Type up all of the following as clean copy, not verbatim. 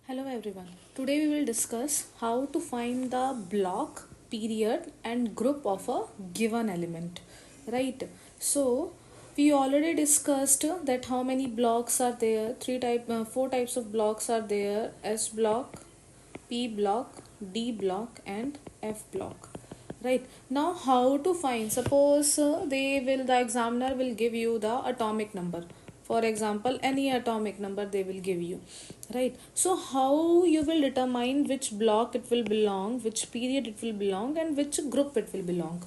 Hello everyone. Today we will discuss how to find the block, period and group of a given element. Right? So we already discussed that how many blocks are there. Four types of blocks are there: S block, P block, D block and F block. Right? Now how to find? Suppose the examiner will give you the atomic number. For example, any atomic number they will give you. Right? So how you will determine which block it will belong, which period it will belong and which group it will belong?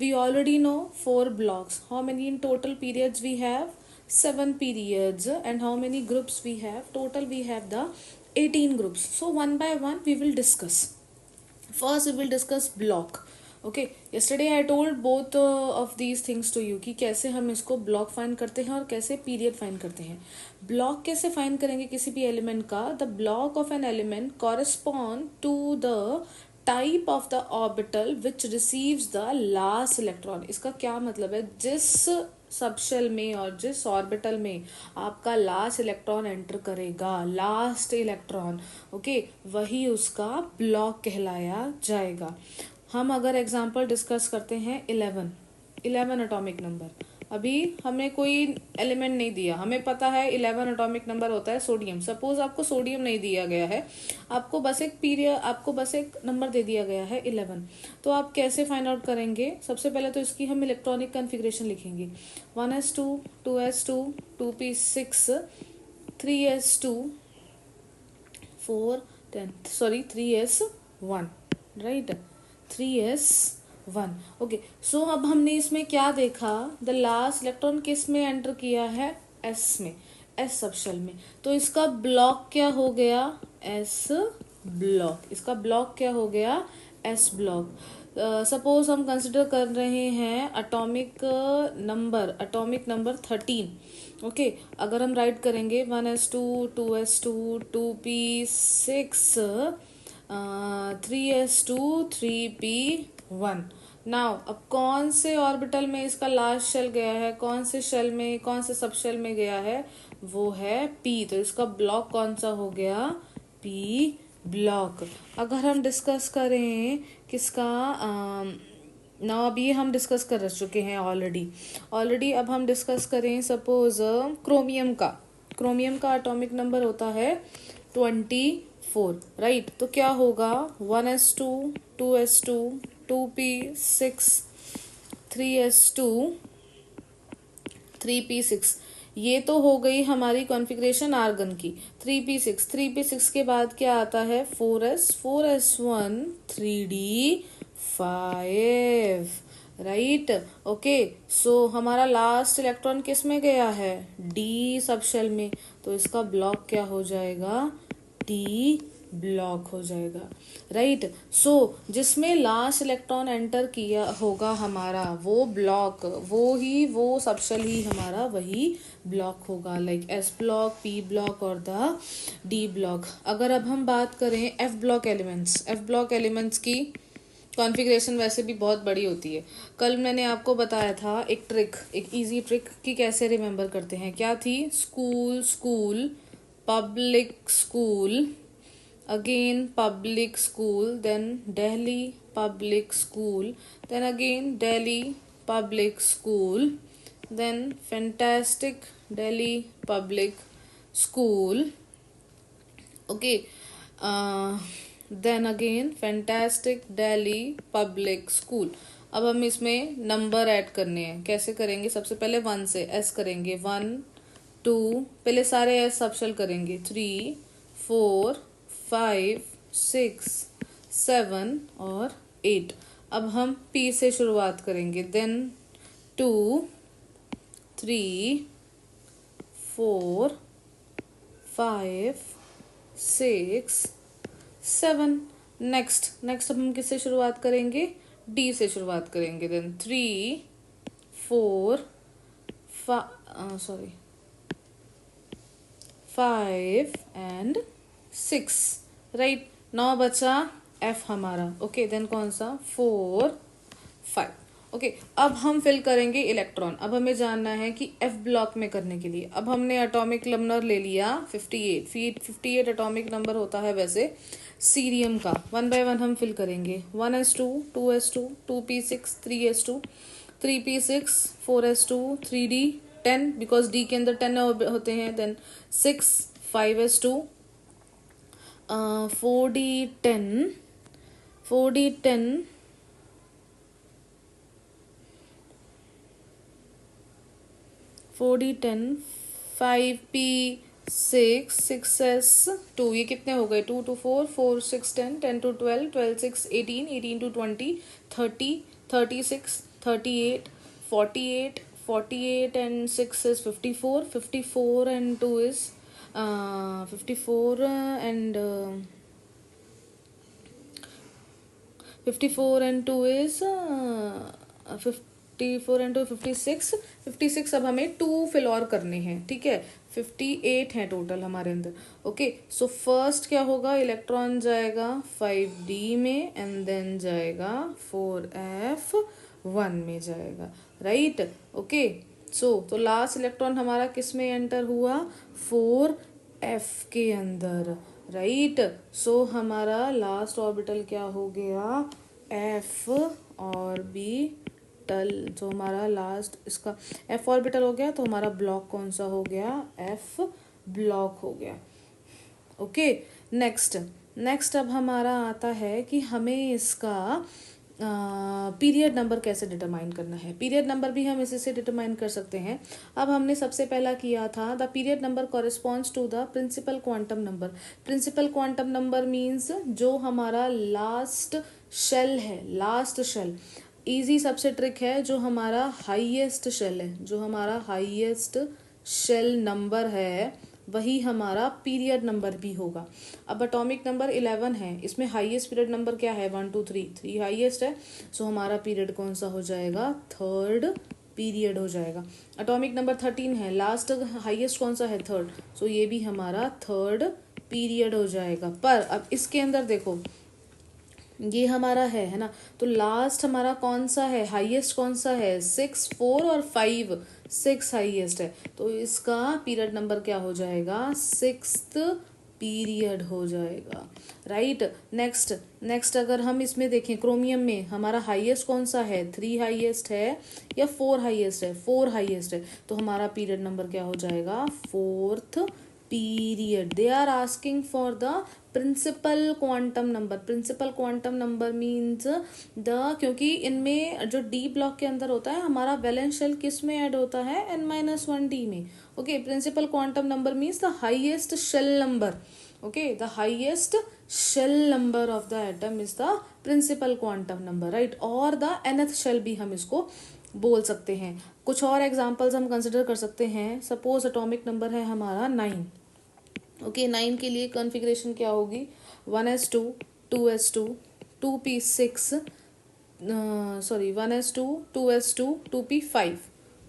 We already know four blocks. How many in total periods we have? Seven periods. And how many groups we have? Total we have the 18 groups. So one by one we will discuss. First we will discuss block. Okay yesterday I told both of these things to you कि कैसे हम इसको block find करते हैं और कैसे period find करते हैं. ब्लॉक कैसे फाइंड करेंगे किसी भी एलिमेंट का? The block of an element correspond to the type of the orbital which receives the last electron. इसका क्या मतलब है? जिस सबशेल में और जिस ऑर्बिटल में आपका लास्ट इलेक्ट्रॉन एंटर करेगा, लास्ट इलेक्ट्रॉन, ओके, वही उसका ब्लॉक कहलाया जाएगा. हम अगर एग्जांपल डिस्कस करते हैं 11 एटॉमिक नंबर. अभी हमें कोई एलिमेंट नहीं दिया, हमें पता है 11 एटॉमिक नंबर होता है सोडियम. सपोज आपको सोडियम नहीं दिया गया है, आपको बस एक नंबर दे दिया गया है 11. तो आप कैसे फाइंड आउट करेंगे? सबसे पहले तो इसकी हम इलेक्ट्रॉनिक कॉन्फ़िगरेशन लिखेंगे. 1s2, 2s2, 2p6, 3s2, 3s1, right, 3s1. Okay, सो अब हमने इसमें क्या देखा? द लास्ट इलेक्ट्रॉन किस में एंटर किया है? एस में, एस सबशेल में. तो इसका ब्लॉक क्या हो गया? S block. इसका ब्लॉक क्या हो गया? S block. सपोज हम कंसिडर कर रहे हैं अटोमिक नंबर 13. ओके, अगर हम राइट करेंगे 1s2, 2s2, 2p6, 3s2, 3p1. Now अब कौन से ऑर्बिटल में इसका लास्ट शेल गया है? कौन से शेल में, कौन से सब शेल में गया है? वो है पी. तो इसका ब्लॉक कौन सा हो गया? P block. अगर हम डिस्कस करें किसका, ना अब ये हम डिस्कस कर चुके हैं ऑलरेडी. अब हम डिस्कस करें सपोज क्रोमियम का एटॉमिक नंबर होता है 24, राइट. तो क्या होगा? 1s2, 2s2, 2p6, 3s2, 3p6. ये तो हो गई हमारी कॉन्फ़िगरेशन आर्गन की. 3p6 के बाद क्या आता है? 4s1, 3d5, right. ओके, सो हमारा लास्ट इलेक्ट्रॉन किस में गया है? डी सबशेल में. तो इसका ब्लॉक क्या हो जाएगा? डी ब्लॉक हो जाएगा, राइट. सो जिसमें लास्ट इलेक्ट्रॉन एंटर किया होगा हमारा, वो ब्लॉक, वो सबशेल ही हमारा वही ब्लॉक होगा. Like S block, P block और द डी ब्लॉक. अगर अब हम बात करें एफ ब्लॉक एलिमेंट्स की कॉन्फ़िगरेशन वैसे भी बहुत बड़ी होती है. कल मैंने आपको बताया था एक इजी ट्रिक कि कैसे रिमेम्बर करते हैं. क्या थी? School, public school, again public school, then Delhi public school, then again Delhi public school, then fantastic Delhi public school. Okay, then again fantastic Delhi public school. अब हम इसमें नंबर ऐड करने हैं. कैसे करेंगे? सबसे पहले 1 से एस करेंगे. 1, 2, पहले सारे एस सबशेल करेंगे. 3, 4, 5, 6, 7 और 8. अब हम पी से शुरुआत करेंगे. देन 2, 3, 4, 5, 6, 7. नेक्स्ट अब हम किससे शुरुआत करेंगे? डी से शुरुआत करेंगे. Then 3, 4, 5 and 6, right. 9 बचा एफ हमारा. ओके, देन कौन सा? 4, 5. ओके, अब हम फिल करेंगे इलेक्ट्रॉन। अब हमें जानना है कि एफ ब्लॉक में करने के लिए, अब हमने एटॉमिक नंबर ले लिया 58 58 एटॉमिक नंबर होता है वैसे सीरियम का। वन बाय वन हम फिल करेंगे। 1s2 2s2 2p6 3s2 3p6 4s2 3d 10 because D के अंदर 10 होते हैं। Then 6 5s2 4d10 4d10 4d10 5p6 6s2, ये कितने हो गए? 2 to 4 4 6 10 10 to 12 12 6 18 18 to 20 30 36 38 48 48 and 6 is 54 54 and 2 is 54 and 54 and 2 is 54 and 2 56 56। अब हमें 2 फिल और करने हैं, ठीक है। 58 है टोटल हमारे अंदर। ओके, सो फर्स्ट क्या होगा? इलेक्ट्रॉन जाएगा 5d में एंड देन जाएगा 4f1 में जाएगा, राइट। ओके, सो तो लास्ट इलेक्ट्रॉन हमारा किस में एंटर हुआ? 4f के अंदर, राइट। सो हमारा लास्ट ऑर्बिटल क्या हो गया? f और बी टल। जो हमारा लास्ट इसका f ऑर्बिटल हो गया, तो हमारा ब्लॉक कौन सा हो गया? f ब्लॉक हो गया। ओके, नेक्स्ट अब हमारा आता है कि हमें इसका पीरियड नंबर कैसे डिटरमाइन करना है। पीरियड नंबर भी हम इसी से डिटरमाइन कर सकते हैं। अब हमने सबसे पहला किया था the period number corresponds to the principal quantum number. Principal quantum number means जो हमारा लास्ट शेल है, लास्ट शेल। इजी सबसे ट्रिक है, जो हमारा हाईएस्ट शेल है, जो हमारा हाईएस्ट शेल नंबर है, वही हमारा पीरियड नंबर भी होगा। अब एटॉमिक नंबर 11 है, इसमें हाईएस्ट पीरियड नंबर क्या है? 1 2 3 3 हाईएस्ट है। सो हमारा पीरियड कौन सा हो जाएगा? थर्ड पीरियड हो जाएगा। एटॉमिक नंबर 13 है, लास्ट हाईएस्ट कौन सा है? थर्ड। सो ये भी हमारा थर्ड पीरियड हो जाएगा। पर अब इसके अंदर देखो, ये हमारा है ना, तो लास्ट हमारा कौन सा है? हाईएस्ट कौन सा है? 6 4 और 5 6 हाईएस्ट है, तो इसका पीरियड नंबर क्या हो जाएगा? 6th पीरियड हो जाएगा, राइट। नेक्स्ट अगर हम इसमें देखें क्रोमियम में, हमारा हाईएस्ट कौन सा है? 3 हाईएस्ट है या 4 हाईएस्ट है? 4 हाईएस्ट है, तो हमारा पीरियड नंबर क्या हो जाएगा? 4th period. They are asking for the principal quantum number. Principal quantum number means the, क्योंकि इनमें जो डी ब्लॉक के अंदर होता है, हमारा वैलेंस शेल किस में ऐड होता है? n-1d में। Okay, principal quantum number means the highest shell number. Okay, the highest shell number of the atom is the principal quantum number, right. और द nth शेल भी हम इसको बोल सकते हैं। कुछ और एग्जांपल्स हम कंसिडर कर सकते हैं। सपोज एटॉमिक नंबर है हमारा 9। ओके, 9 के लिए कॉन्फ़िगरेशन क्या होगी? 1s2 2s2 2p6 sorry 1s2 2s2 2p5।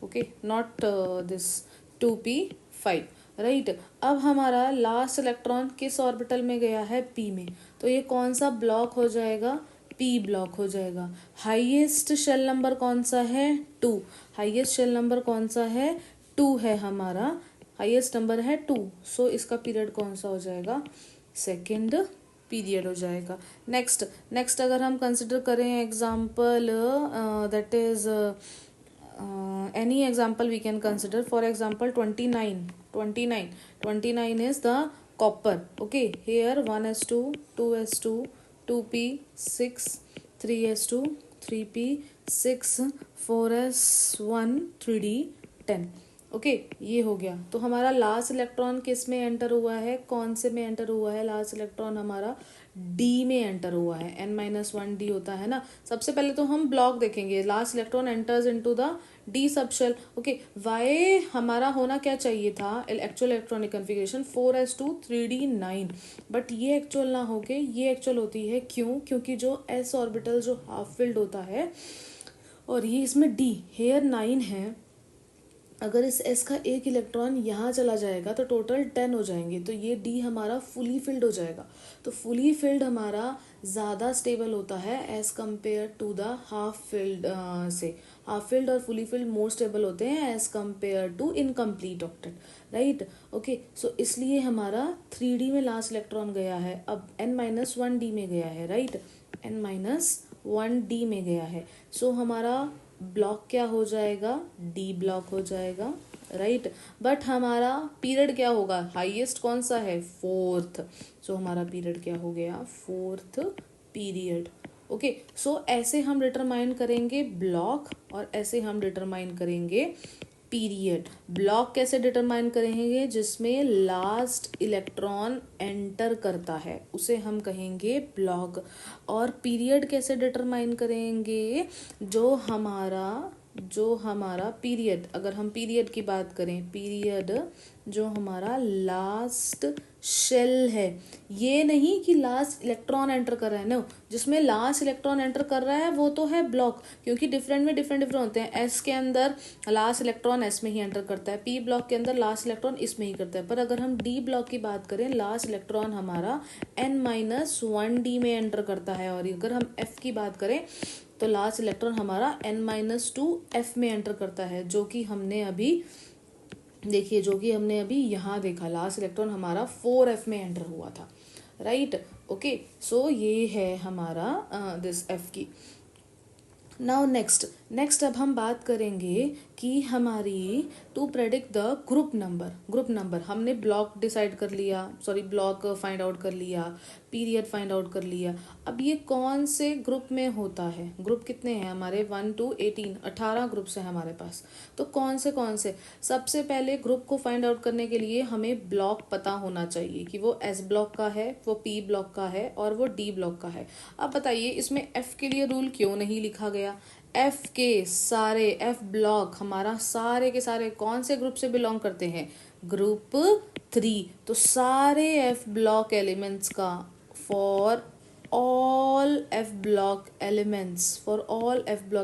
Okay, not this 2p5, right. अब हमारा लास्ट इलेक्ट्रॉन किस ऑर्बिटल में गया है? p में, तो ये कौन सा ब्लॉक हो जाएगा? p ब्लॉक हो जाएगा। हाईएस्ट शेल नंबर कौन सा है? 2। हाईएस्ट शेल नंबर कौन सा है? 2 है हमारा, हाईएस्ट नंबर है 2। सो इसका पीरियड कौन सा हो जाएगा? सेकेंड पीरियड हो जाएगा। नेक्स्ट अगर हम कंसिडर करें example, that is any example we can consider. For example 29 is the copper. Okay, here 1s2 2s2 2p6 3s2 3p6 4s1 3d10। Okay, ये हो गया। तो हमारा लास्ट इलेक्ट्रॉन किस में एंटर हुआ है? कौन से में एंटर हुआ है? लास्ट इलेक्ट्रॉन हमारा डी में एंटर हुआ है। n-1d होता है ना। सबसे पहले तो हम ब्लॉक देखेंगे। Last electron enters into the D subshell. Okay, why हमारा होना क्या चाहिए था? Actual electronic configuration 4s2 3d9, but ये एक्चुअल ना होके ये एक्चुअल होती है। क्यों? क्योंकि जो s ऑर्बिटल जो हाफ फिल्ड होता है, और ये इसमें d हेयर 9 है, अगर इस S का एक इलेक्ट्रॉन यहाँ चला जाएगा तो टोटल 10 हो जाएंगे, तो ये D हमारा फुली फिल्ड हो जाएगा। तो फुली फिल्ड हमारा ज़्यादा स्टेबल होता है as compare to the half filled से। हाफ फिल्ड और फुली फिल्ड मोर स्टेबल होते हैं as compare to incomplete octet, right. Okay, so इसलिए हमारा 3D में लास्ट इलेक्ट्रॉन गया है, अब n-1D में गया है, राइट। n-1D में गया है, सो हमारा ब्लॉक क्या हो जाएगा, डी ब्लॉक हो जाएगा, राइट। बट हमारा पीरियड क्या होगा, हाईएस्ट कौन सा है, फोर्थ। सो हमारा पीरियड क्या हो गया, फोर्थ पीरियड। ओके, सो ऐसे हम डिटरमाइन करेंगे ब्लॉक और ऐसे हम डिटरमाइन करेंगे पीरियड। ब्लॉक कैसे डिटरमाइन करेंगे, जिसमें लास्ट इलेक्ट्रॉन एंटर करता है उसे हम कहेंगे ब्लॉक। और पीरियड कैसे डिटरमाइन करेंगे, जो हमारा पीरियड, अगर हम पीरियड की बात करें, पीरियड जो हमारा लास्ट शेल है, ये नहीं कि लास्ट इलेक्ट्रॉन एंटर कर रहा है, नो, जिसमें लास्ट इलेक्ट्रॉन एंटर कर रहा है वो तो है ब्लॉक, क्योंकि डिफरेंट में डिफरेंट होते हैं। एस के अंदर लास्ट इलेक्ट्रॉन एस में ही एंटर करता है, पी ब्लॉक के अंदर लास्ट इलेक्ट्रॉन इसमें ही करता है। पर अगर हम डी ब्लॉक की बात करें, लास्ट इलेक्ट्रॉन हमारा n-1D में एंटर करता है, और अगर हम एफ की बात करें तो लास्ट इलेक्ट्रॉन हमारा n-2 में एंटर करता है, जो कि हमने अभी देखिए, जो कि हमने अभी यहाँ देखा, लास्ट इलेक्ट्रॉन हमारा 4F में एंटर हुआ था, राइट। ओके, सो ये है हमारा दिस F की। नाउ नेक्स्ट अब हम बात करेंगे कि हमारी to predict the group number हमने ब्लॉक डिसाइड कर लिया, सॉरी ब्लॉक फाइंड आउट कर लिया, पीरियड फाइंड आउट कर लिया। अब ये कौन से ग्रुप में होता है, ग्रुप कितने हैं हमारे, 1 to 18, 18 ग्रुप्स हैं हमारे पास। तो कौन से सबसे पहले ग्रुप को फाइंड आउट करने के लिए हमें ब्लॉक पता होना चाहिए कि वो एस ब्लॉक का है, वो पी ब्लॉक का है और वो डी ब्लॉक का है। अब बताइए इसमें एफ के लिए रूल क्यों नहीं लिखा गया। एफ के सारे, एफ ब्लॉक हमारा सारे के सारे कौन से ग्रुप से बिलोंग करते हैं, ग्रुप 3। तो सारे एफ ब्लॉक एलिमेंट्स का for all F block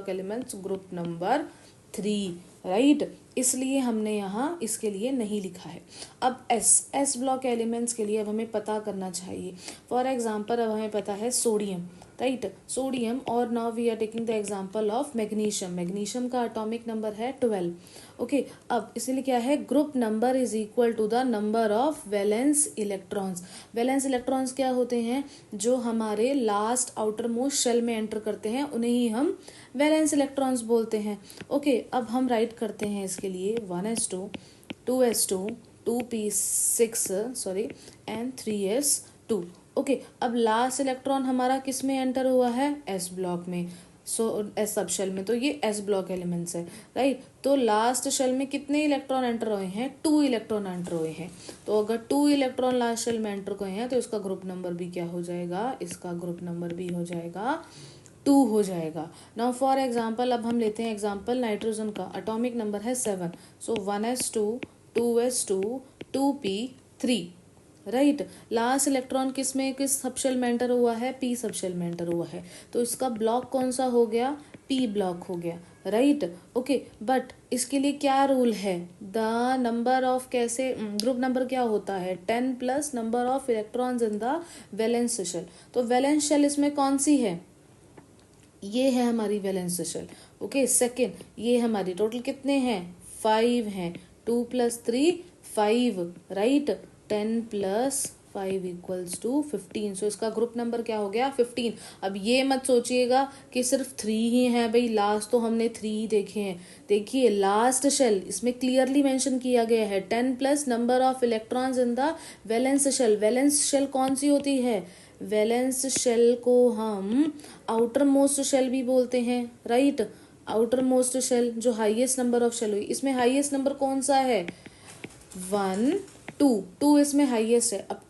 elements group number 3, right. इसलिए हमने यहाँ इसके लिए नहीं लिखा है। अब एस ब्लॉक एलिमेंट्स के लिए अब हमें पता करना चाहिए। फॉर एग्जांपल अब हमें पता है सोडियम, राइट, सोडियम, और now we are taking the example of magnesium का एटॉमिक नंबर है 12। ओके, अब इसलिए क्या है, group number is equal to the number of valence electrons. Valence electrons क्या होते हैं, जो हमारे लास्ट आउटर मोस्ट शेल में एंटर करते हैं उन्हें ही हम वैलेंस इलेक्ट्रॉन्स बोलते हैं। ओके, अब हम राइट करते हैं इसके लिए 1s2 2s2 2p6 sorry and 3s2। Okay, अब लास्ट इलेक्ट्रॉन हमारा किस में एंटर हुआ है, एस ब्लॉक में, सो एस सब शेल में, तो ये एस ब्लॉक एलिमेंट्स है, राइट। तो लास्ट शेल में कितने इलेक्ट्रॉन एंटर हुए हैं, 2 इलेक्ट्रॉन एंटर हुए हैं। तो अगर 2 इलेक्ट्रॉन लास्ट शेल में एंटर हुए हैं तो इसका ग्रुप नंबर भी क्या हो जाएगा, इसका ग्रुप नंबर भी हो जाएगा 2 हो जाएगा। नाउ फॉर एग्जाम्पल अब हम लेते हैं एग्जाम्पल नाइट्रोजन का, एटॉमिक नंबर है 7, सो 1s2 2s2 2p3, right. Last electron किस में, किस सबशेल में एंटर हुआ है, पी सबशेल में एंटर हुआ है, तो इसका ब्लॉक कौन सा हो गया, पी ब्लॉक हो गया, राइट। ओके, बट इसके लिए क्या रूल है, द नंबर ऑफ, कैसे ग्रुप नंबर क्या होता है, 10 plus number of electrons in the valence shell. तो वैलेंस शेल इसमें कौन सी है, ये है हमारी वैलेंस शेल। ओके, सेकेंड, ये हमारी टोटल कितने हैं, 5 हैं, 2 + 3 5, राइट, 10 + 5 = 15। सो इसका ग्रुप नंबर क्या हो गया, 15। अब ये मत सोचिएगा कि सिर्फ 3 ही हैं, भाई लास्ट तो हमने 3 ही देखे हैं। देखिए लास्ट शेल इसमें क्लियरली मेंशन किया गया है, 10 plus number of electrons in the valence shell. Valence shell कौन सी होती है, वैलेंस शेल को हम आउटर मोस्ट शेल भी बोलते हैं, राइट। आउटर मोस्ट शेल जो हाईएस्ट नंबर ऑफ शेल हुई, इसमें हाईएस्ट नंबर कौन सा है, 1 2 इसमें हाईएस्ट है। अब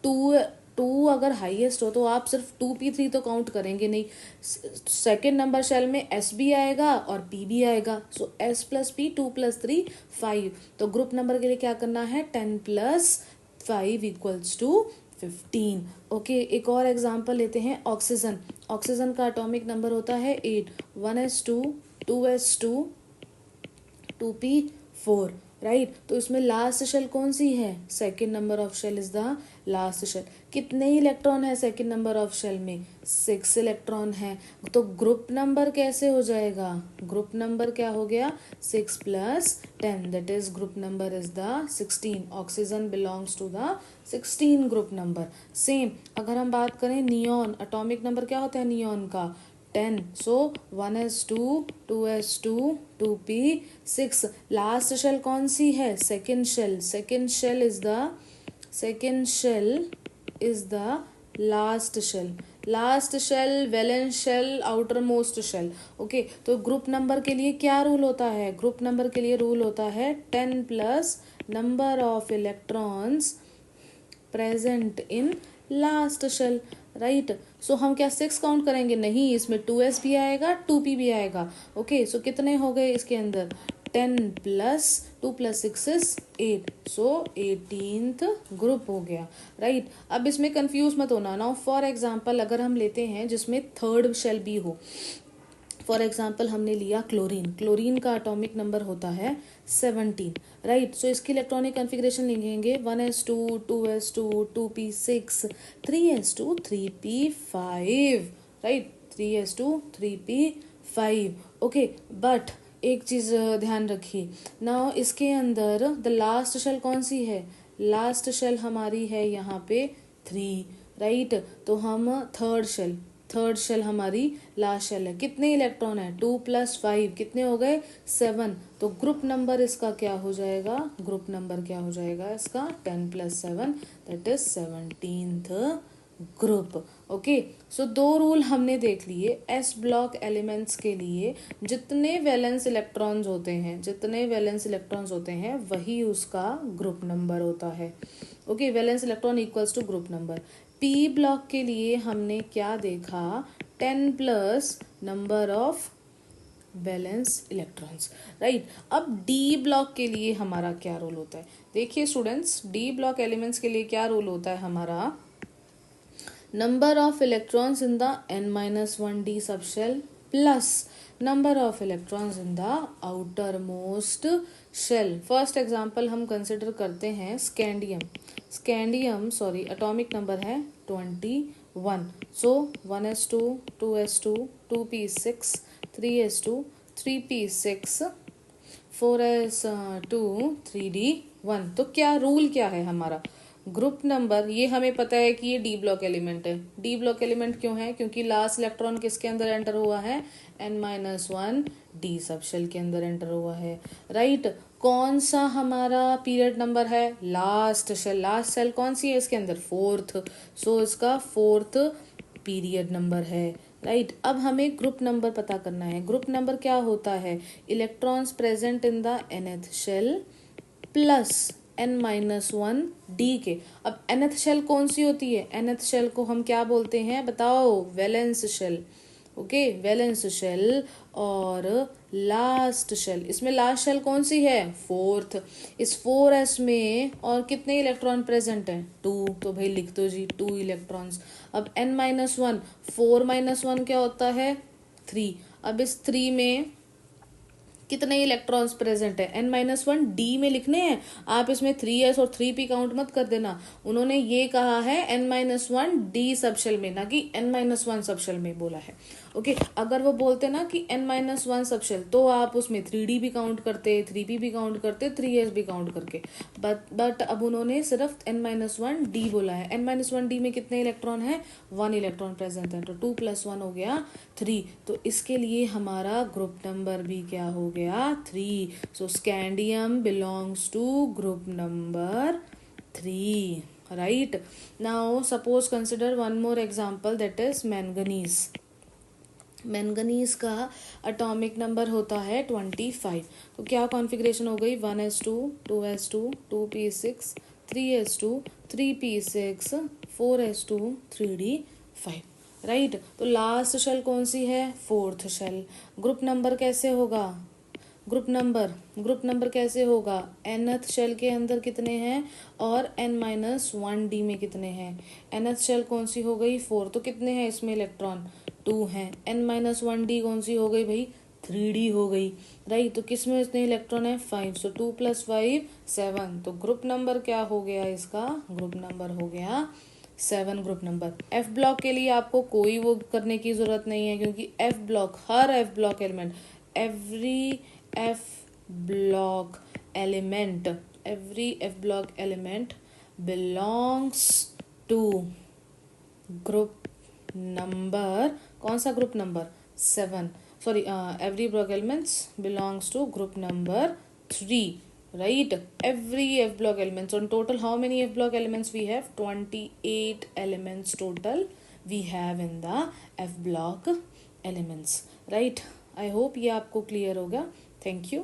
2 अगर हाईएस्ट हो तो आप सिर्फ 2p3 तो काउंट करेंगे नहीं, सेकेंड नंबर शेल में s भी आएगा और p भी आएगा, सो s + p 2 + 3 5। तो ग्रुप नंबर के लिए क्या करना है, 10 + 5 = 15। ओके, एक और एग्जांपल लेते हैं, ऑक्सीजन का एटॉमिक नंबर होता है 8, 1s2 2s2 2p4, राइट। तो इसमें लास्ट शेल कौन सी है, second number of shell is the last shell. कितने इलेक्ट्रॉन है सेकेंड नंबर ऑफ शेल में, 6 इलेक्ट्रॉन है। तो ग्रुप नंबर कैसे हो जाएगा, ग्रुप नंबर क्या हो गया, 6 + 10 that is group number is the 16। Oxygen belongs to the 16 group number. Same अगर हम बात करें नियॉन, एटॉमिक नंबर क्या होता है नियॉन का, 10। सो 1s2 2s2 2p6। Last shell कौन सी है, second shell. Second shell is the last shell. Last shell, valence shell, outer most shell. Okay, तो ग्रुप नंबर के लिए क्या रूल होता है, ग्रुप नंबर के लिए रूल होता है 10 plus number of electrons present in last shell, right. So हम क्या 6 काउंट करेंगे, नहीं, इसमें 2s भी आएगा 2p भी आएगा। ओके, सो कितने हो गए इसके अंदर, 10 + 2 + 6 इज 8। सो 18th ग्रुप हो गया, राइट। अब इसमें कंफ्यूज मत होना ना। फॉर एग्जाम्पल अगर हम लेते हैं जिसमें थर्ड शेल भी हो, फॉर एग्जाम्पल हमने लिया क्लोरीन। क्लोरीन का एटॉमिक नंबर होता है 17, राइट। सो इसकी इलेक्ट्रॉनिक कॉन्फ़िगरेशन लिखेंगे 1s2 2s2 2p6 3s2 3p5, right, 3s2 3p5। Okay, but एक चीज़ ध्यान रखिए ना, इसके अंदर द लास्ट शेल कौन सी है, लास्ट शेल हमारी है यहाँ पे 3, राइट। तो हम थर्ड शेल हमारी लास्ट शेल है। कितने इलेक्ट्रॉन है, 2 + 5 कितने हो गए, 7। तो ग्रुप नंबर इसका क्या हो जाएगा, ग्रुप नंबर क्या हो जाएगा इसका, 10 + 7 that is 17th group. Okay, so 2 rule हमने देख लिए। एस ब्लॉक एलिमेंट्स के लिए जितने वैलेंस इलेक्ट्रॉन्स होते हैं वही उसका ग्रुप नंबर होता है। Okay, valence electron equals to group number. P block के लिए हमने क्या देखा, 10 plus number of valence electrons, right. अब डी ब्लॉक के लिए हमारा क्या रोल होता है, देखिए स्टूडेंट्स, डी ब्लॉक एलिमेंट्स के लिए क्या रोल होता है हमारा, number of electrons in the n-1 d subshell plus number of electrons in the outer most shell. First example हम कंसिडर करते हैं स्कैंडियम, एटॉमिक नंबर है 21। सो 1s2 2s2 2p6 3s2 3p6 4s2 3d1। तो क्या rule क्या है हमारा, group number, ये हमें पता है कि ये डी ब्लॉक एलिमेंट है। डी ब्लॉक एलिमेंट क्यों है, क्योंकि लास्ट इलेक्ट्रॉन किसके अंदर एंटर हुआ है, n-1 डी सबशेल के अंदर एंटर हुआ है, राइट। कौन सा हमारा पीरियड नंबर है, लास्ट शेल। लास्ट शेल कौन सी है इसके अंदर, 4th। सो इसका 4th पीरियड नंबर है, राइट। अब हमें ग्रुप नंबर पता करना है। ग्रुप नंबर क्या होता है, electrons present in the nth shell plus n-1 D के। अब nth शेल कौन सी होती है, nth शेल को हम क्या बोलते हैं बताओ, valence shell. Okay, valence shell और लास्ट शेल। इसमें लास्ट शेल कौन सी है, 4th। इस 4s में और कितने इलेक्ट्रॉन प्रेजेंट हैं, 2। तो भाई लिख दो जी 2 इलेक्ट्रॉन्स। अब n-1 4 - 1 क्या होता है, 3। अब इस 3 में कितने इलेक्ट्रॉन्स प्रेजेंट है, n-1 डी में लिखने हैं। आप इसमें 3s और 3p काउंट मत कर देना। उन्होंने ये कहा है n-1 डी सबशेल में, ना कि n-1 सबशेल में बोला है। ओके, अगर वो बोलते ना कि n-1 सबशेल, तो आप उसमें 3d भी काउंट करते, 3p भी काउंट करते, 3s भी काउंट करके। बट अब उन्होंने सिर्फ n-1 डी बोला है। n-1 डी में कितने इलेक्ट्रॉन है, 1 इलेक्ट्रॉन प्रेजेंट है। तो 2 + 1 हो गया 3। तो इसके लिए हमारा ग्रुप नंबर भी क्या हो गया, 3। So scandium belongs to group number 3, right. Now suppose consider one more example, that is manganese. Manganese का एटॉमिक नंबर होता है 25। तो क्या कॉन्फ़िगरेशन हो गई, 1s2 2s2 2p6 3s2 3p6 4s2 3d5, right. तो लास्ट शेल कौन सी है, 4th शेल। ग्रुप नंबर कैसे होगा, ग्रुप नंबर कैसे होगा, nth शेल के अंदर कितने हैं और n-1 डी में कितने हैं। nth शेल कौन सी हो गई, 4। तो कितने हैं इसमें इलेक्ट्रॉन, 2 हैं। n-1 डी कौन सी हो गई भाई, 3D हो गई, राइट। तो किस में इतने इलेक्ट्रॉन है? 5, सो 2 + 5 7। तो ग्रुप नंबर क्या हो गया इसका? ग्रुप नंबर हो गया 7 ग्रुप नंबर। एफ ब्लॉक के लिए आपको कोई वो करने की ज़रूरत नहीं है, क्योंकि एफ ब्लॉक, हर F block element, every F block element, every F block element belongs to group number, कौन सा group number? 7, sorry, every block elements belongs to group number 3, right? Every f block elements, on total how many f block elements we have? 28 elements total we have in the f block elements, right? I hope ये आपको clear होगा. Thank you.